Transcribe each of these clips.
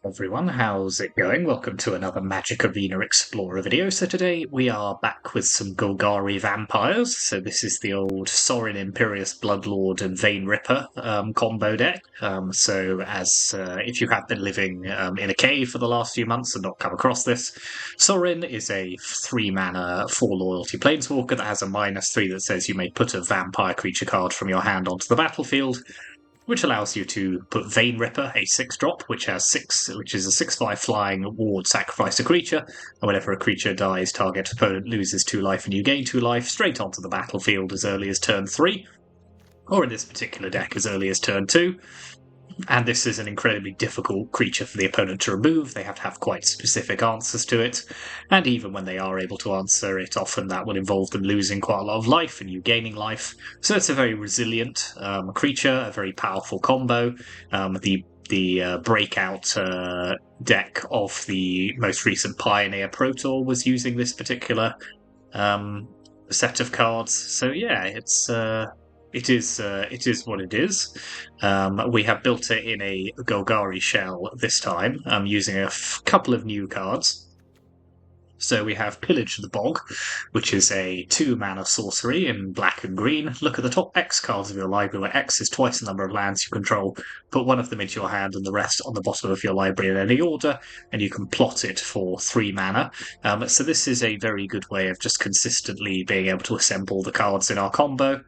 Everyone, how's it going? Welcome to another Magic Arena Explorer video. So today we are back with some Golgari Vampires. So this is the old Sorin, Imperious Bloodlord and Vein Ripper combo deck. If you have been living in a cave for the last few months and not come across this, Sorin is a 3-mana 4 loyalty planeswalker that has a -3 that says you may put a vampire creature card from your hand onto the battlefield, which allows you to put Vein Ripper, a 6-drop, which is a 6/5 flying ward, sacrifice a creature, and whenever a creature dies, target opponent loses 2 life and you gain 2 life, straight onto the battlefield as early as turn 3, or in this particular deck as early as turn 2. And this is an incredibly difficult creature for the opponent to remove. They have to have quite specific answers to it. And even when they are able to answer it, often that will involve them losing quite a lot of life and you gaining life. So it's a very resilient creature, a very powerful combo. The breakout deck of the most recent Pioneer Pro Tour was using this particular set of cards. So yeah, it is what it is. We have built it in a Golgari shell this time, using a couple of new cards. So we have Pillage the Bog, which is a 2-mana sorcery in black and green. Look at the top X cards of your library, where X is twice the number of lands you control. Put one of them into your hand and the rest on the bottom of your library in any order, and you can plot it for 3 mana. So this is a very good way of just consistently being able to assemble the cards in our combo.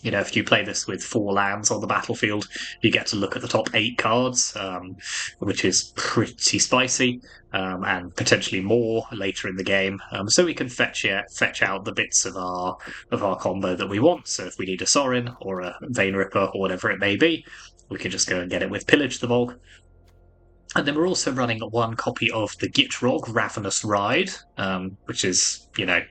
You know, if you play this with 4 lands on the battlefield, you get to look at the top 8 cards, which is pretty spicy, and potentially more later in the game. So we can fetch out the bits of our combo that we want. So if we need a Sorin or a Vein Ripper or whatever it may be, we can just go and get it with Pillage the Bog. And then we're also running 1 copy of the Gitrog Ravenous Ride, which is, you know,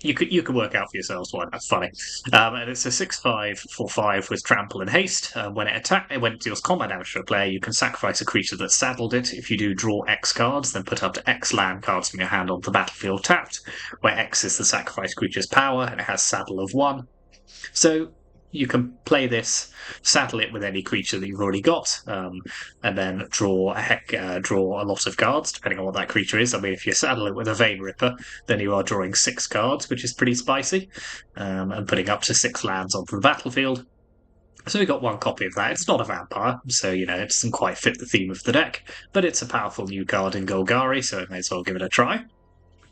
you could work out for yourselves why that's funny. And it's a 6/5 for 5 with trample and haste. When it deals combat damage to a player, you can sacrifice a creature that saddled it. If you do, draw X cards, then put up to X land cards from your hand onto the battlefield tapped, where X is the sacrifice creature's power, and it has saddle of 1. So you can play this, saddle it with any creature that you've already got, and then draw a lot of cards, depending on what that creature is. I mean, if you saddle it with a Vein Ripper, then you are drawing 6 cards, which is pretty spicy, and putting up to 6 lands onto the battlefield. So we got 1 copy of that. It's not a vampire, so, you know, it doesn't quite fit the theme of the deck, but it's a powerful new card in Golgari, so I may as well give it a try.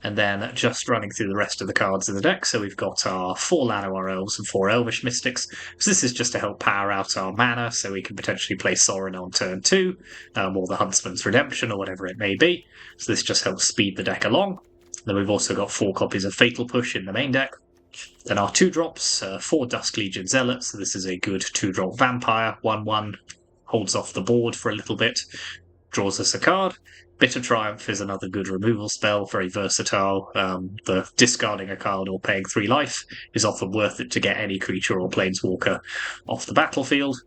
And then just running through the rest of the cards in the deck, so we've got our 4 Llanowar Elves and 4 Elvish Mystics. So this is just to help power out our mana, so we can potentially play Sorin on turn 2, or the Huntsman's Redemption, or whatever it may be. So this just helps speed the deck along. Then we've also got 4 copies of Fatal Push in the main deck. Then our 2 drops, 4 Dusk Legion Zealots, so this is a good 2-drop vampire, 1/1, holds off the board for a little bit, draws us a card. Bitter Triumph is another good removal spell, very versatile. The discarding a card or paying 3 life is often worth it to get any creature or planeswalker off the battlefield.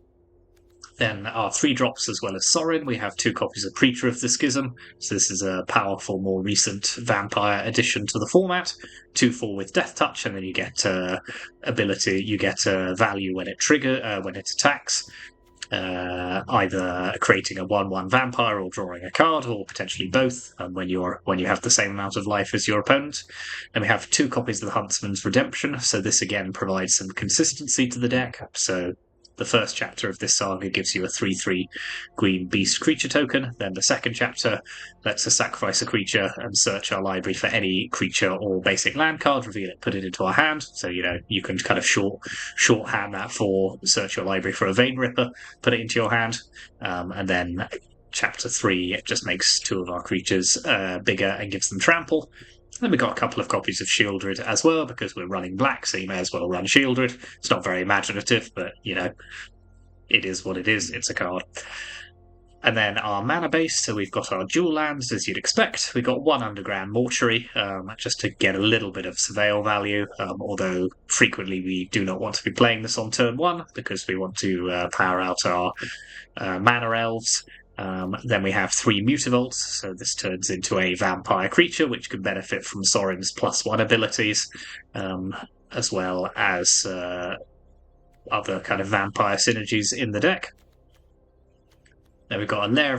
Then our 3 drops as well as Sorin. We have 2 copies of Preacher of the Schism. So this is a powerful, more recent vampire addition to the format. 2/4 with Death Touch, and then you get value when it attacks. Either creating a 1/1 vampire or drawing a card, or potentially both, when you have the same amount of life as your opponent. And we have 2 copies of the Huntsman's Redemption, so this again provides some consistency to the deck. So the first chapter of this saga gives you a 3/3 green beast creature token. Then the second chapter lets us sacrifice a creature and search our library for any creature or basic land card, reveal it, put it into our hand. So, you know, you can kind of shorthand that for search your library for a Vein Ripper, put it into your hand. And then chapter 3, it just makes 2 of our creatures bigger and gives them trample. Then we've got a couple of copies of Shieldred as well, because we're running black, so you may as well run Shieldred. It's not very imaginative, but, you know, it is what it is. It's a card. And then our mana base, so we've got our dual lands, as you'd expect. We've got 1 Underground Mortuary, just to get a little bit of surveil value, although frequently we do not want to be playing this on turn 1, because we want to power out our mana elves. Then we have 3 Mutavaults, so this turns into a vampire creature, which can benefit from Sorin's +1 abilities, as well as other kind of vampire synergies in the deck. Then we've got a lair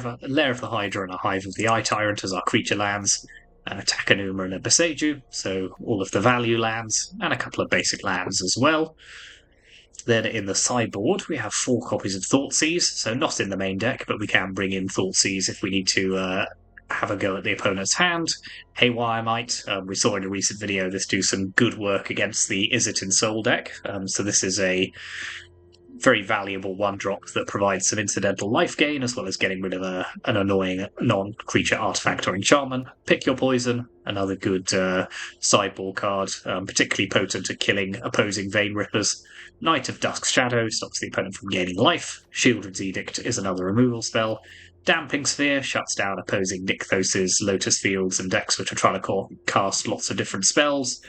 of the Hydra and a Hive of the Eye Tyrant as our creature lands, and a Takanuma and a Beseiju, so all of the value lands, and a couple of basic lands as well. Then in the sideboard, we have 4 copies of Thoughtseize, so not in the main deck, but we can bring in Thoughtseize if we need to have a go at the opponent's hand. Haywire Might, we saw in a recent video this do some good work against the Izzet in Soul deck, so this is a very valuable 1-drop that provides some incidental life gain, as well as getting rid of an annoying non-creature artifact or enchantment. Pick your poison, another good sideboard card, particularly potent at killing opposing Vein Rippers. Knight of Dusk's Shadow stops the opponent from gaining life. Shieldred's Edict is another removal spell. Damping Sphere shuts down opposing Nykthos, Lotus Fields, and decks which are trying to cast lots of different spells.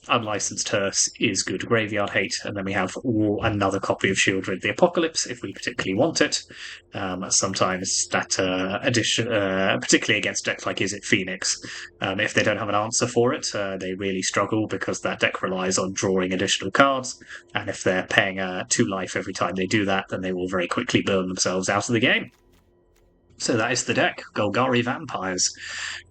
Unlicensed Hearse is good graveyard hate, and then we have another copy of Shieldred the Apocalypse if we particularly want it. Sometimes that addition, particularly against decks like Izzet Phoenix, if they don't have an answer for it, they really struggle because that deck relies on drawing additional cards, and if they're paying 2 life every time they do that, then they will very quickly burn themselves out of the game. So that is the deck, Golgari Vampires,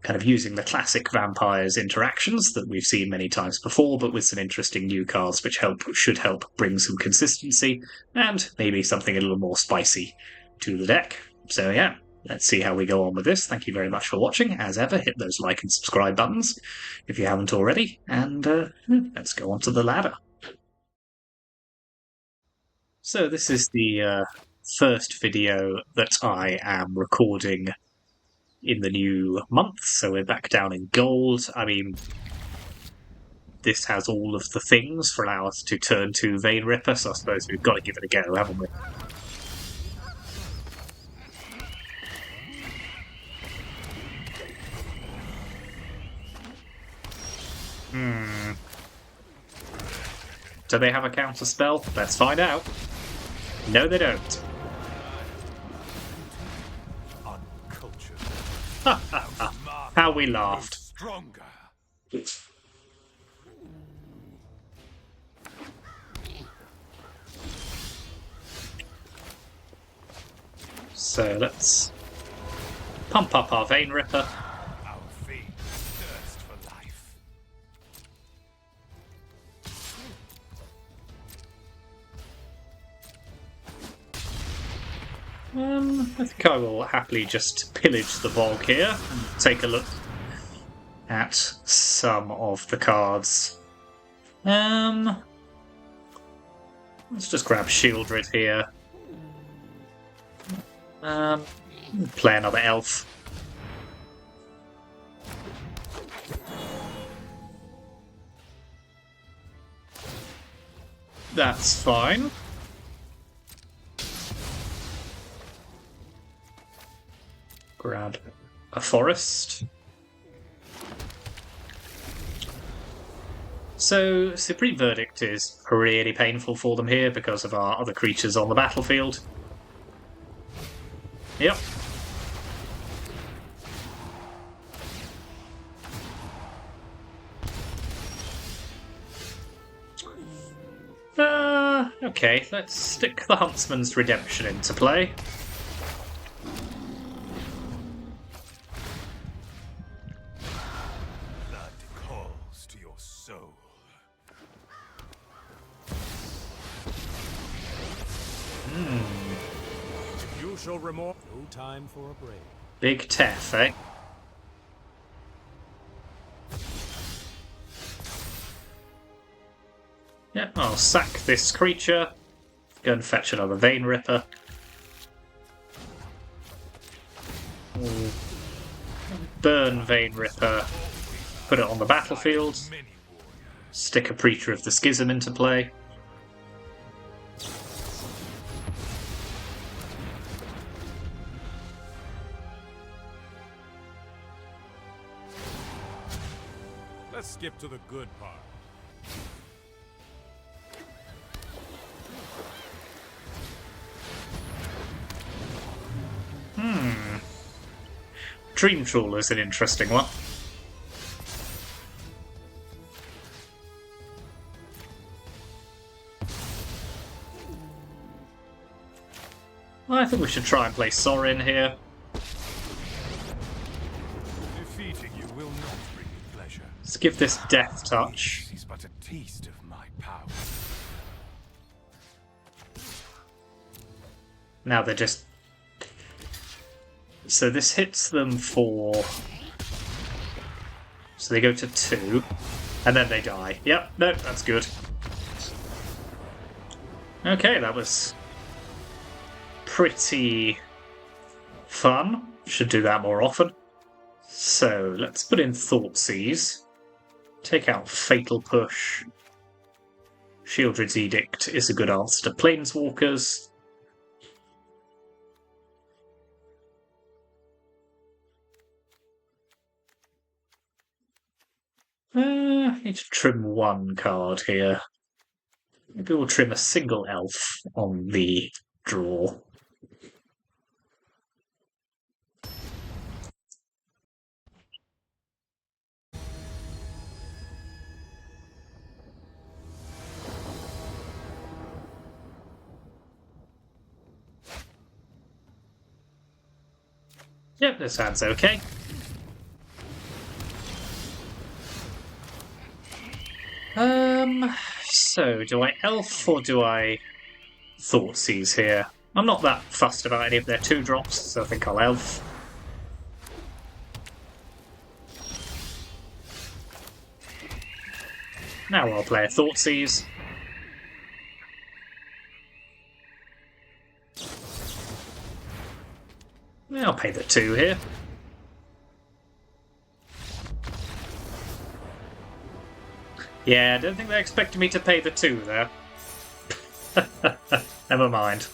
kind of using the classic Vampires interactions that we've seen many times before, but with some interesting new cards which should help bring some consistency and maybe something a little more spicy to the deck. So yeah, let's see how we go on with this. Thank you very much for watching. As ever, hit those like and subscribe buttons if you haven't already, and let's go on to the ladder. So this is the first video that I am recording in the new month, so we're back down in gold. I mean, this has all of the things for allow us to turn to Vein Ripper, so I suppose we've got to give it a go, haven't we? Do they have a counter spell? Let's find out. No, they don't. How we laughed. So let's pump up our Vein Ripper. Our feet thirst for life. I think I will happily just pillage the bog here and take a look at some of the cards. Let's just grab Shieldred here. Play another elf. That's fine. Grab a forest. So, Supreme Verdict is really painful for them here because of our other creatures on the battlefield. Yep. Okay, let's stick the Huntsman's Redemption into play. Blood calls to your soul. You shall remorse. No time for a break. Big Tef, eh? Yeah, I'll sack this creature. Go and fetch another Vein Ripper. Burn Vein Ripper. Put it on the battlefield. Stick a Preacher of the Schism into play. Let's skip to the good part. Dream Trawler's an interesting one. Well, I think we should try and play Sorin here. Defeating you will not bring me pleasure. Let's give this Death Touch. This is but a taste of my power. Now they're just... So this hits them for... So they go to 2, and then they die. Yep, no, that's good. Okay, that was pretty fun. Should do that more often. So let's put in Thoughtseize. Take out Fatal Push. Shieldred's Edict is a good answer to Planeswalkers. Need to trim one card here. Maybe we'll trim a single elf on the draw. Yep, this hand's okay. So do I elf or do I Thoughtseize here? I'm not that fussed about any of their 2-drops, so I think I'll elf. Now I'll play a Thoughtseize. I'll pay the 2 here. Yeah, I don't think they expected me to pay the 2 there. Never mind.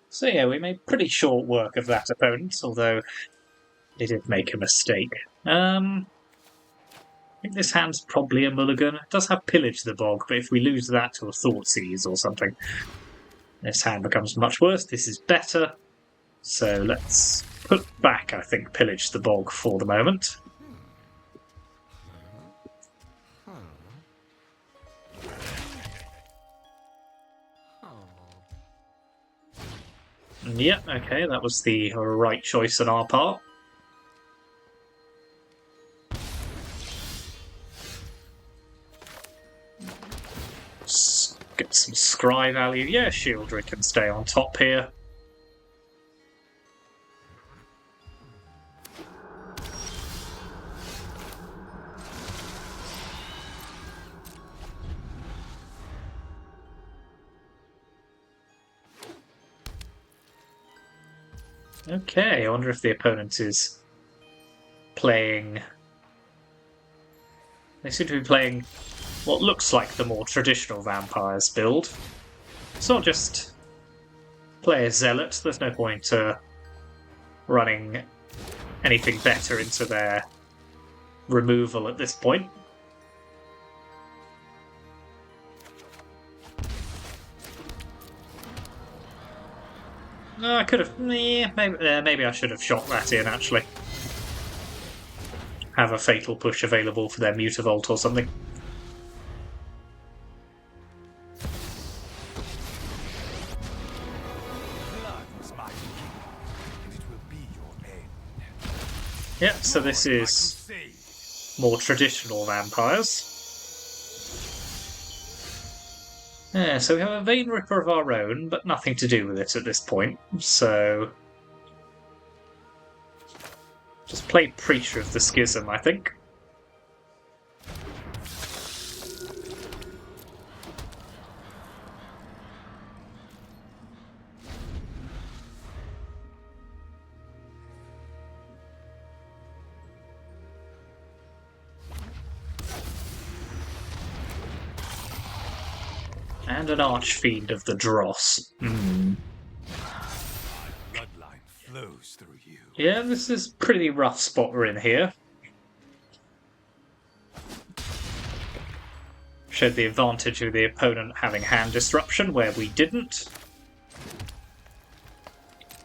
So yeah, we made pretty short work of that opponent, although they did make a mistake. I think this hand's probably a mulligan. It does have Pillage the Bog, but if we lose that to a Thoughtseize or something, this hand becomes much worse. This is better. So let's put back, I think, Pillage the Bog for the moment. Yeah, okay, that was the right choice on our part. Get some scry value. Yeah, Shieldred can stay on top here. Okay, I wonder if the opponent is playing... They seem to be playing what looks like the more traditional Vampires build. It's not just play a Zealot, there's no point running anything better into their removal at this point. I could have... maybe I should have shot that in, actually. Have a Fatal Push available for their Mutavault or something. Yep, so this is more traditional Vampires. Yeah, so we have a Vein Ripper of our own, but nothing to do with it at this point, so... Just play Preacher of the Schism, I think. And an Archfiend of the Dross. Bloodline flows through you. Yeah, this is a pretty rough spot we're in here. Showed the advantage of the opponent having hand disruption where we didn't.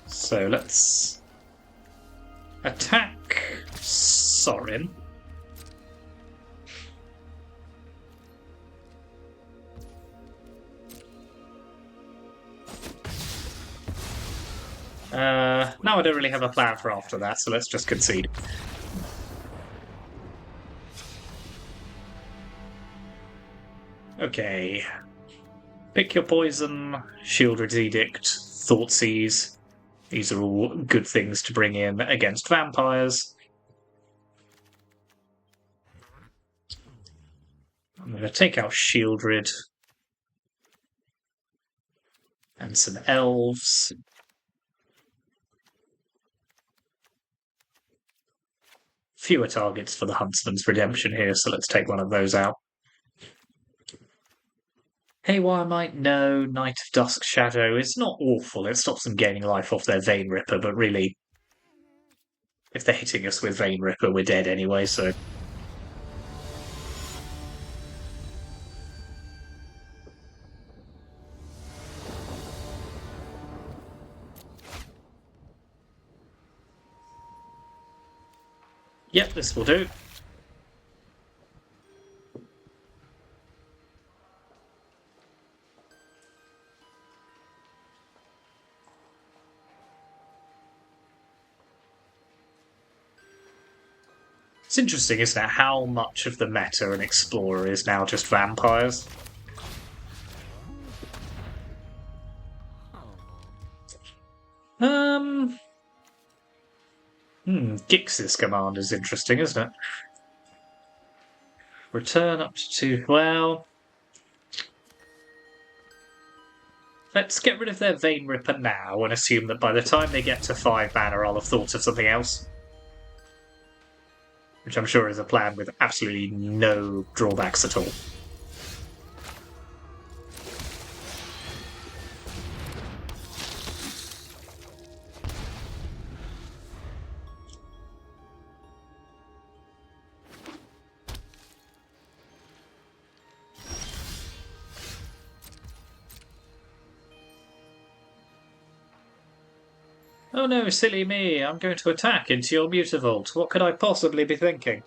So let's attack Sorin. Now I don't really have a plan for after that, so let's just concede. Okay. Pick your poison, Shieldred's Edict, Thoughtseize. These are all good things to bring in against vampires. I'm going to take out Shieldred and some elves. Fewer targets for the Huntsman's Redemption here, so let's take one of those out. Haywire Might, no. Night of Dusk Shadow is not awful. It stops them gaining life off their Vein Ripper, but really, if they're hitting us with Vein Ripper, we're dead anyway, so... Yep, this will do. It's interesting, isn't it, how much of the meta and Explorer is now just vampires? Gix's command is interesting, isn't it? Return up to 2... Well... Let's get rid of their Vein Ripper now and assume that by the time they get to 5 mana I'll have thought of something else. Which I'm sure is a plan with absolutely no drawbacks at all. Oh no, silly me, I'm going to attack into your Mutavault. What could I possibly be thinking?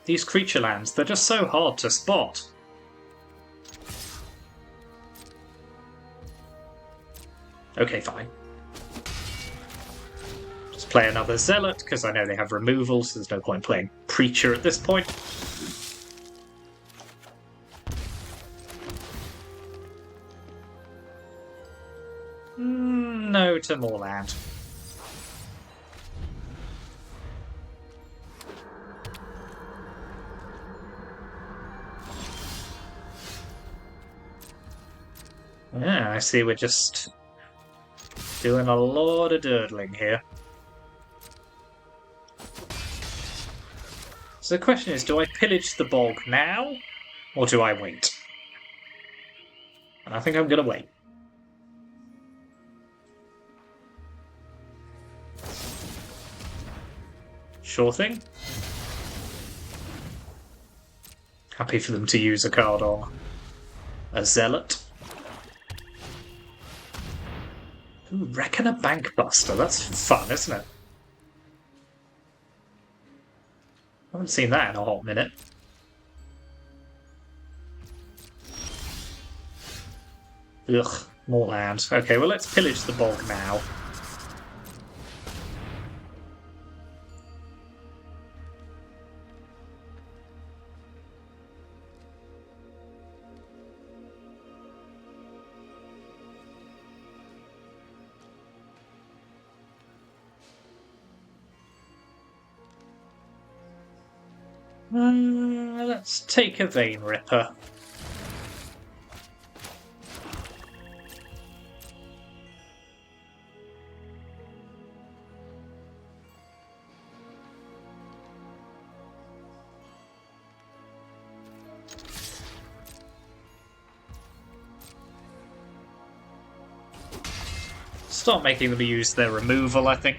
These creature lands, they're just so hard to spot. Okay, fine. Just play another Zealot, because I know they have removal, so there's no point playing Preacher at this point. No to more land. Yeah, I see we're just doing a lot of durdling here. So the question is, do I pillage the bog now, or do I wait? And I think I'm going to wait. Sure thing. Happy for them to use a card on a Zealot. Ooh, Reckoner Bankbuster, that's fun, isn't it? I haven't seen that in a hot minute. Ugh, more land. Okay, well let's pillage the bog now. Let's take a Vein Ripper. Start making them use their removal, I think.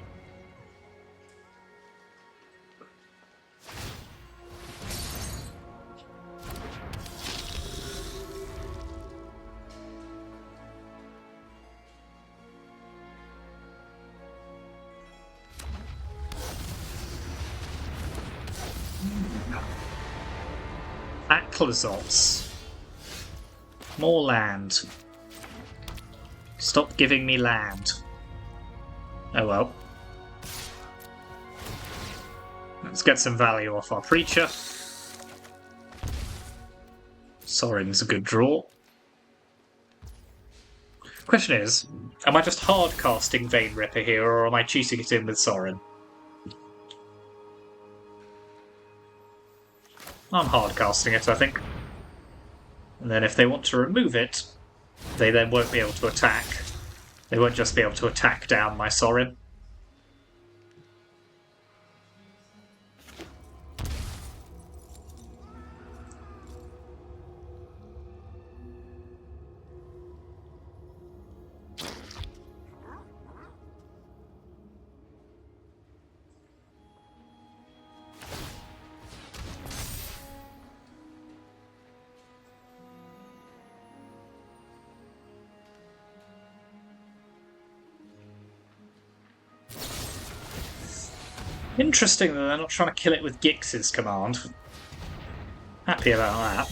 Aclazots. More land. Stop giving me land. Oh well. Let's get some value off our preacher. Sorin's a good draw. Question is, am I just hard casting Vein Ripper here, or am I cheating it in with Sorin? I'm hard casting it, I think. And then if they want to remove it, they then won't be able to attack. They won't just be able to attack down my Sorin. Interesting that they're not trying to kill it with Gix's command. Happy about that.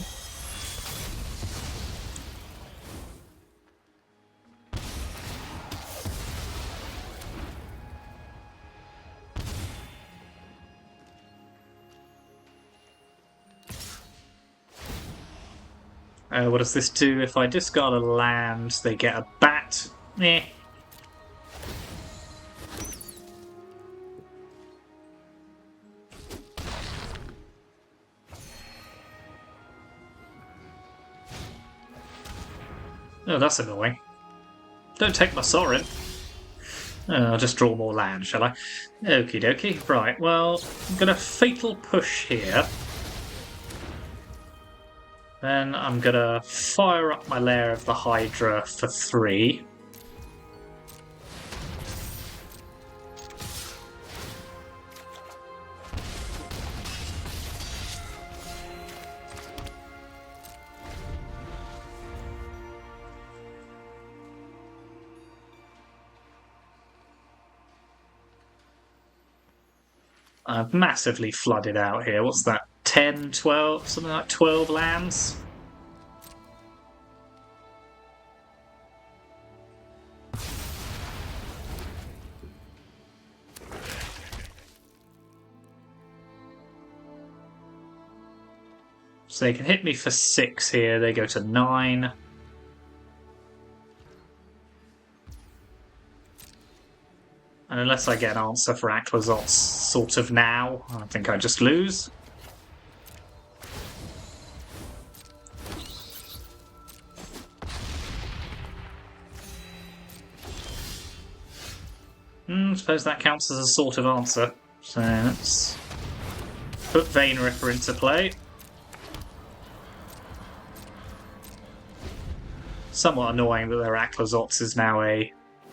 What does this do? If I discard a land, they get a bat. Eh. Oh, that's annoying. Don't take my Sorin. I'll just draw more land, shall I? Okie dokie. Right, well, I'm going to Fatal Push here. Then I'm going to fire up my Lair of the Hydra for 3. I've massively flooded out here. What's that? 10, 12? Something like 12 lands? So they can hit me for 6 here. They go to 9. And unless I get an answer for Aclazots sort of now, I think I just lose. I suppose that counts as a sort of answer. So let's put Vein Ripper into play. Somewhat annoying that their Aclazots is now a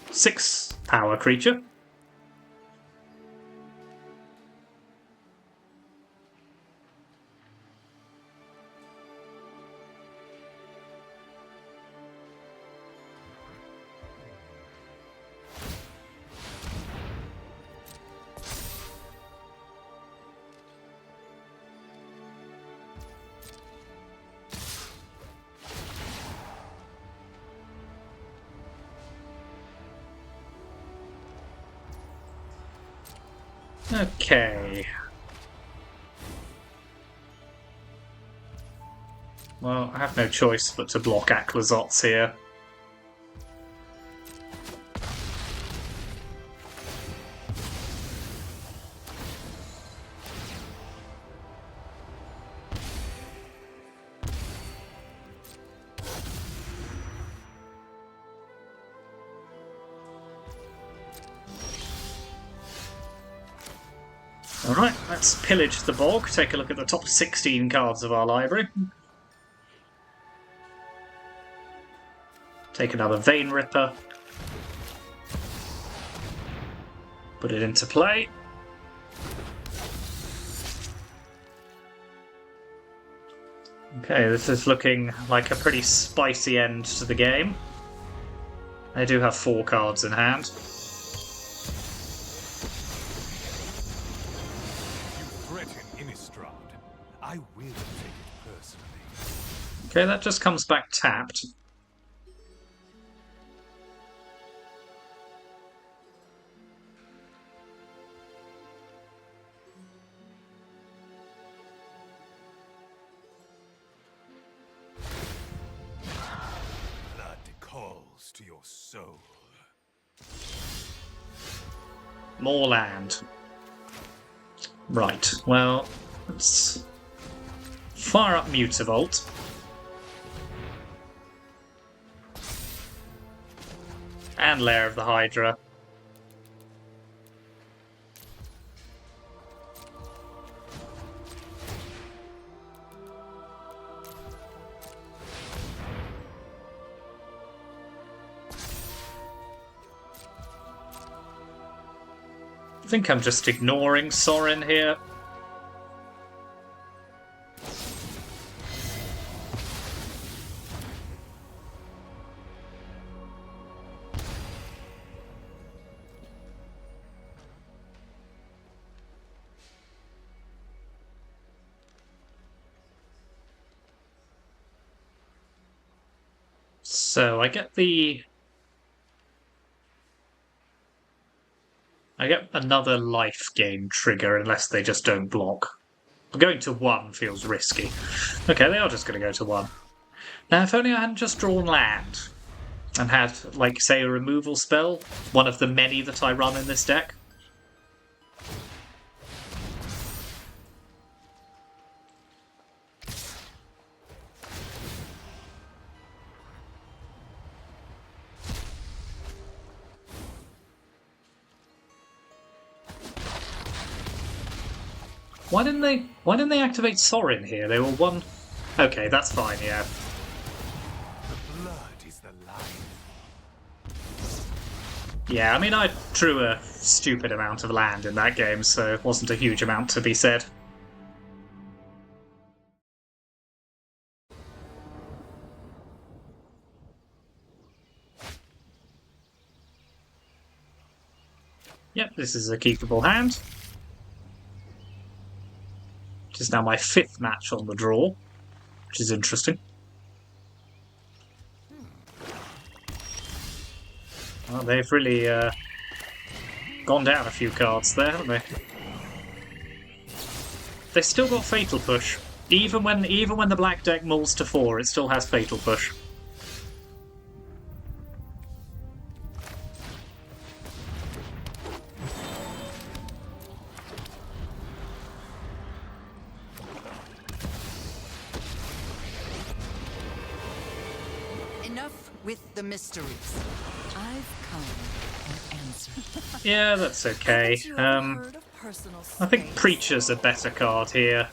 6 power creature. Okay. Well, I have no choice but to block Aclazots here. Alright, let's pillage the bog, take a look at the top 16 cards of our library. Take another Vein Ripper. Put it into play. Okay, this is looking like a pretty spicy end to the game. They do have 4 cards in hand. I will take it personally. Okay, that just comes back tapped. Blood calls to your soul. More land. Right, well, let's fire up Mutavault. And Lair of the Hydra. I think I'm just ignoring Sorin here. So I get another life gain trigger unless they just don't block. Going to 1 feels risky. Okay, they are just going to go to 1. Now, if only I hadn't just drawn land and had, like, say, a removal spell, one of the many that I run in this deck. Why didn't they activate Sorin here? They were 1. Okay, that's fine, yeah. The blood is the life. Yeah, I mean, I drew a stupid amount of land in that game, so it wasn't a huge amount to be said. Yep, this is a keepable hand. Which is now my 5th match on the draw, which is interesting. Well, they've really gone down a few cards there, haven't they? They've still got Fatal Push. Even when the black deck mulls to 4, it still has Fatal Push. Enough with the mysteries. I've come and answered. Yeah, that's okay. I think Preacher's a better card here.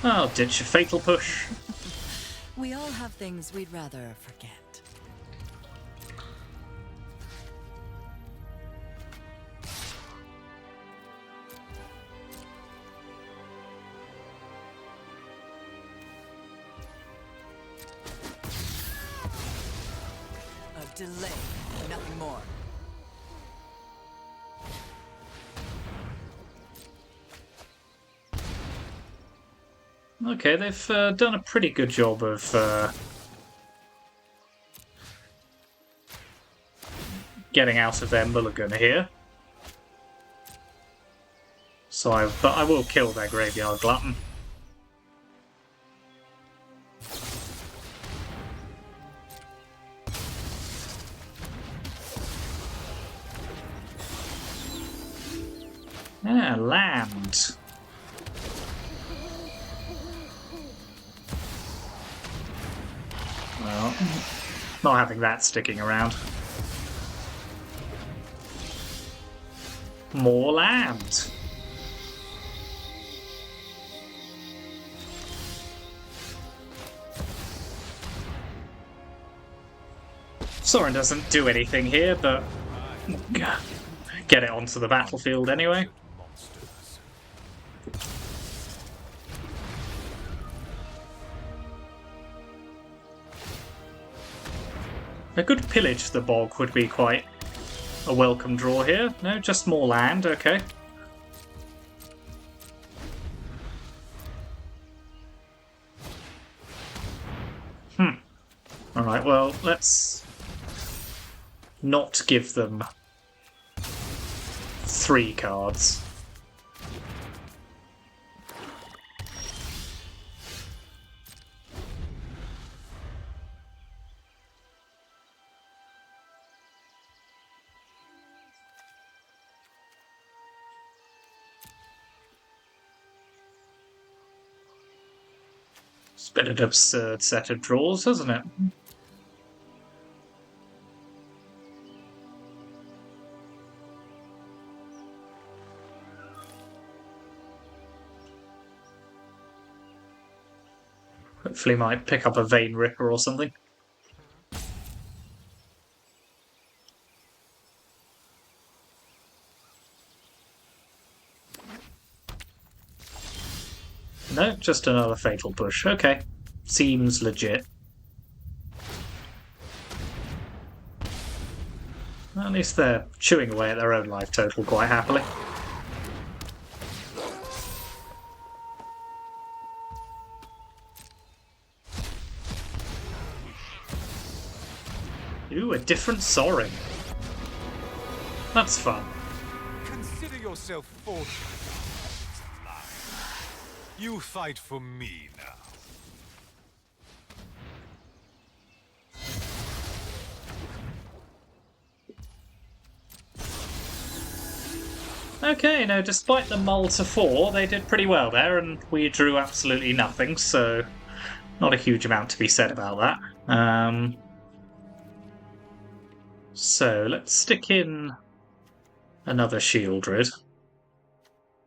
I'll ditch a Fatal Push. We all have things we'd rather forget. A delay, nothing more. Okay, they've done a pretty good job of getting out of their mulligan here. So but I will kill their Graveyard Glutton. Yeah, land. Well, not having that sticking around. More land. Sorin doesn't do anything here, but get it onto the battlefield anyway. Monsters. A good Pillage the Bog would be quite a welcome draw here. No, just more land, okay. Alright, well, let's not give them 3 cards. It's been an absurd set of draws, hasn't it? Hopefully might pick up a Vein Ripper or something. No, just another Fatal Push. Okay. Seems legit. At least they're chewing away at their own life total quite happily. Ooh, a different Sorin. That's fun. Consider yourself fortunate. You fight for me now. Okay, no, despite the mull to 4, they did pretty well there, and we drew absolutely nothing, so not a huge amount to be said about that. So let's stick in another Shieldred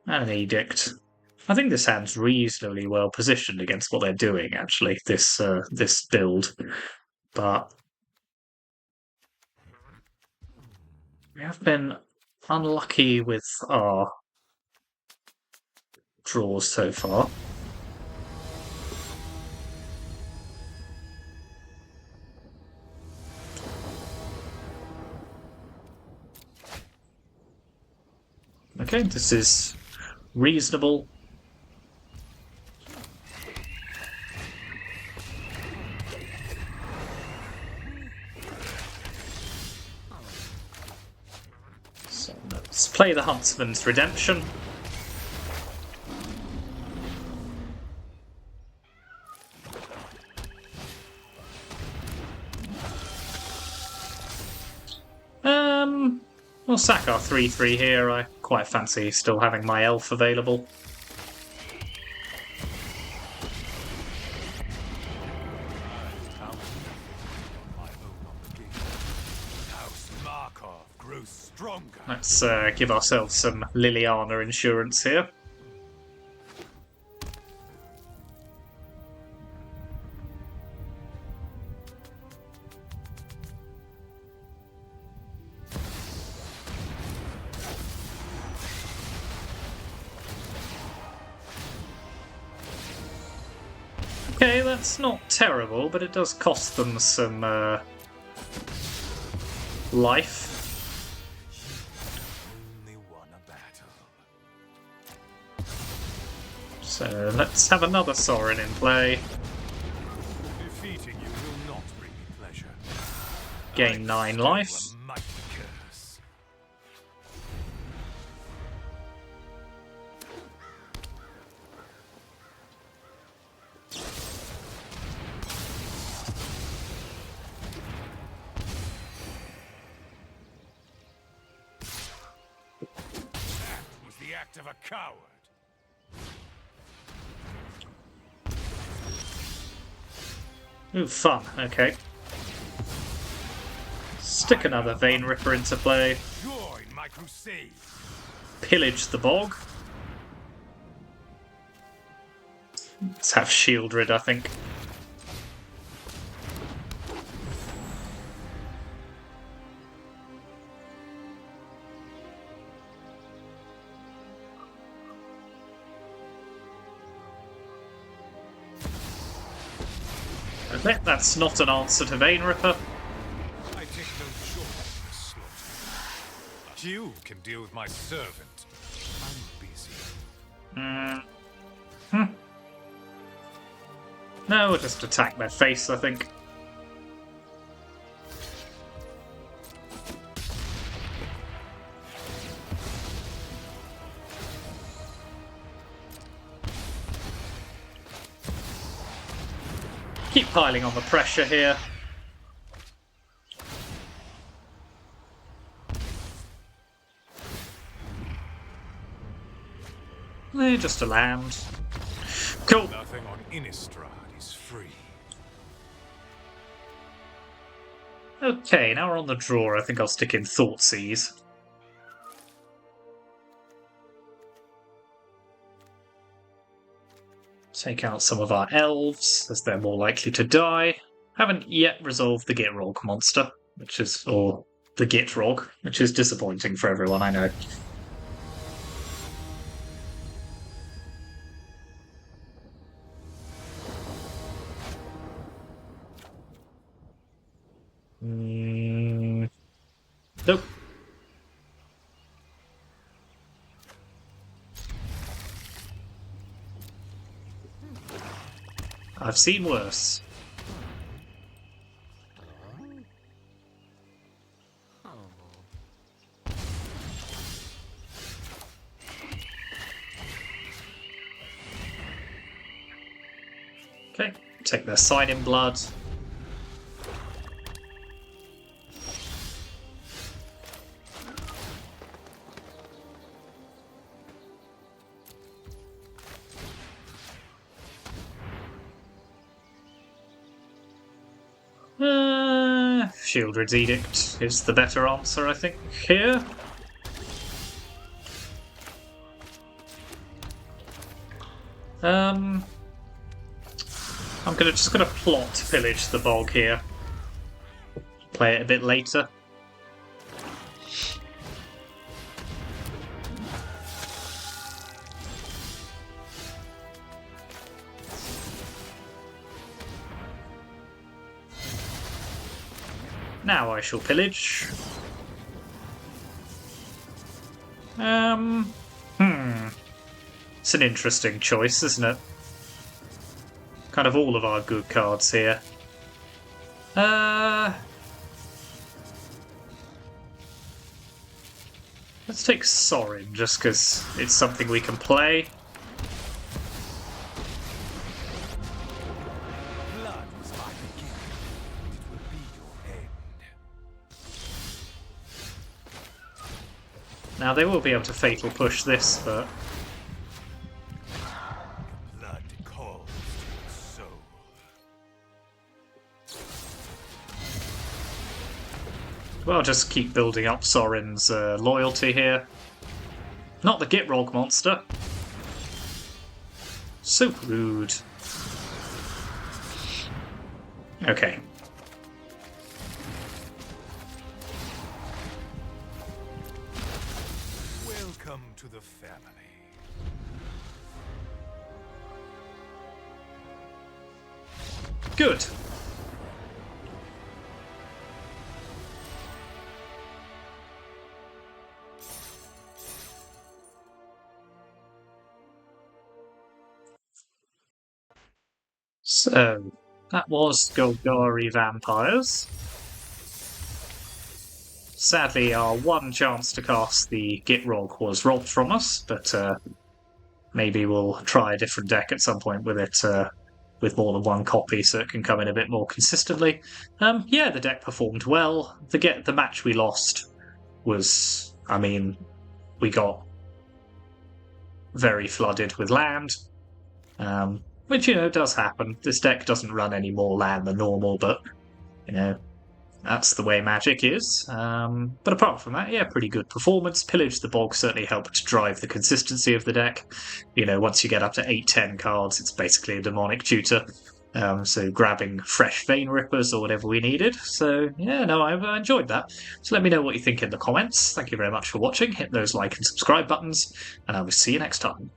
and an Edict. I think this hand's reasonably well positioned against what they're doing, actually, this build. But we have been unlucky with our draws so far. Okay, this is reasonable. So let's play the Huntsman's Redemption. We'll sack our 3/3 here. I quite fancy still having my elf available. Let's give ourselves some Liliana insurance here. Okay, that's not terrible, but it does cost them some life. So let's have another Sorin in play. Defeating you will not bring me pleasure. Gain 9 life. Of a coward. Ooh, fun. Okay. Stick another Vein Ripper into play. Join my crusade. Pillage the Bog. Let's have Shieldred, I think. I bet that's not an answer to Vein Ripper. Don't join in the slaughter. You can deal with my servant. I'm busy. No, we'll just attack their face, I think. Keep piling on the pressure here. Just a land. Cool. Nothing on Innistrad is free. Okay, now we're on the draw. I think I'll stick in Thoughtseize. Take out some of our elves, as they're more likely to die. Haven't yet resolved the Gitrog monster, or the Gitrog, which is disappointing for everyone, I know. Nope. I've seen worse. Okay, take their sign in blood. Shieldred's Edict is the better answer, I think, here. I'm just gonna plot Pillage the Bog here. Play it a bit later. Now I shall pillage. It's an interesting choice, isn't it? Kind of all of our good cards here. Let's take Sorin, just because it's something we can play. Blood was my beginning. It will be your end. Now they will be able to fatal push this, but Blood calls to your soul. well, just keep building up Sorin's loyalty here. Not the Gitrog monster. So rude. Okay. Welcome to the family. Good. So, that was Golgari Vampires. Sadly, our one chance to cast the Gitrog was robbed from us, but maybe we'll try a different deck at some point with it, with more than one copy, so it can come in a bit more consistently. Yeah, the deck performed well. The match we lost was, I mean, we got very flooded with land, which, you know, does happen. This deck doesn't run any more land than normal, but, you know, that's the way Magic is. But apart from that, yeah, pretty good performance. Pillage the Bog certainly helped drive the consistency of the deck. You know, once you get up to 8-10 cards, it's basically a demonic tutor. So grabbing fresh Vein Rippers or whatever we needed. So, yeah, no, I've enjoyed that. So let me know what you think in the comments. Thank you very much for watching. Hit those like and subscribe buttons, and I will see you next time.